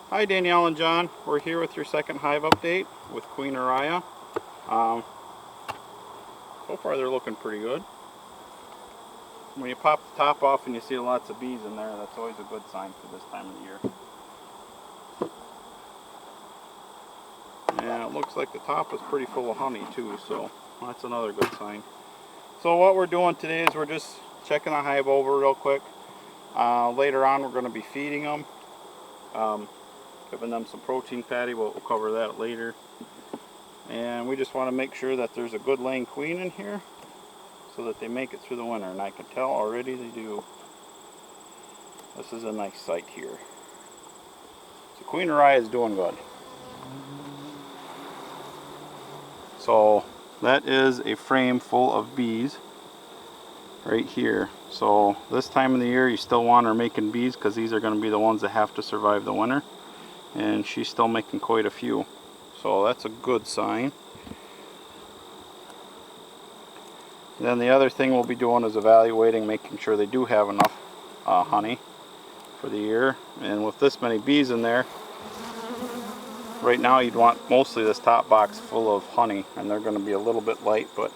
Hi Danielle and John, we're here with your second hive update with Queen Arya. So far they're looking pretty good. When you pop the top off and you see lots of bees in there, that's always a good sign for this time of the year. And it looks like the top is pretty full of honey too, so that's another good sign. So what we're doing today is we're just checking the hive over real quick. Later on we're going to be feeding them. Giving them some protein patty, we'll cover that later. And we just want to make sure that there's a good laying queen in here so that they make it through the winter, and I can tell already they do. This is a nice sight here. So Queen Arya is doing good. So that is a frame full of bees right here. So this time of the year you still want her making bees because these are going to be the ones that have to survive the winter. And she's still making quite a few, so that's a good sign. And then the other thing we'll be doing is evaluating, making sure they do have enough honey for the year. And with this many bees in there, right now you'd want mostly this top box full of honey, and they're going to be a little bit light, but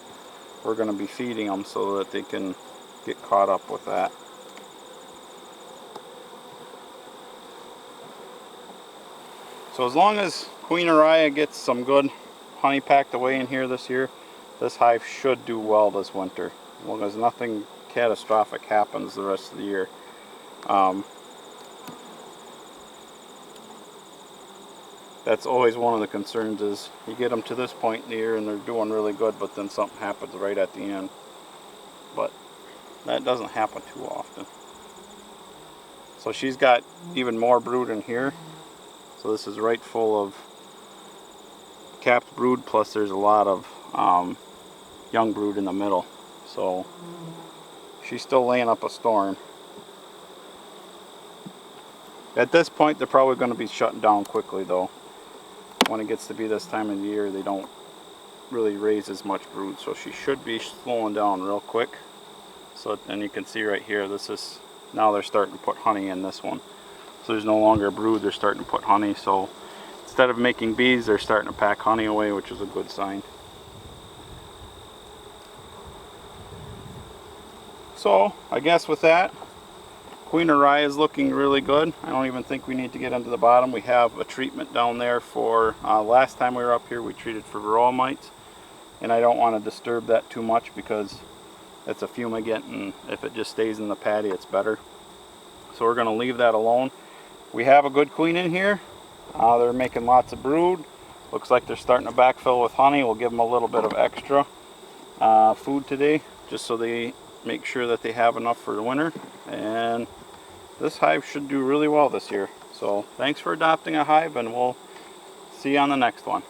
we're going to be feeding them so that they can get caught up with that. So as long as Queen Arya gets some good honey packed away in here this year, this hive should do well this winter, as long as nothing catastrophic happens the rest of the year. That's always one of the concerns, is you get them to this point in the year and they're doing really good, but then something happens right at the end. But that doesn't happen too often. So she's got even more brood in here. So this is right full of capped brood, plus there's a lot of young brood in the middle. So she's still laying up a storm. At this point they're probably going to be shutting down quickly though. When it gets to be this time of the year, they don't really raise as much brood, so she should be slowing down real quick. So, and you can see right here, this is, now they're starting to put honey in this one. So there's no longer brood, they're starting to put honey. So instead of making bees, they're starting to pack honey away, which is a good sign. So I guess with that, Queen Arya is looking really good. I don't even think we need to get into the bottom. We have a treatment down there for, last time we were up here we treated for varroa mites. And I don't want to disturb that too much because it's a fumigant, and if it just stays in the patty it's better. So we're going to leave that alone. We have a good queen in here. They're making lots of brood. Looks like they're starting to backfill with honey. We'll give them a little bit of extra food today, just so they make sure that they have enough for the winter. And this hive should do really well this year. So thanks for adopting a hive, and we'll see you on the next one.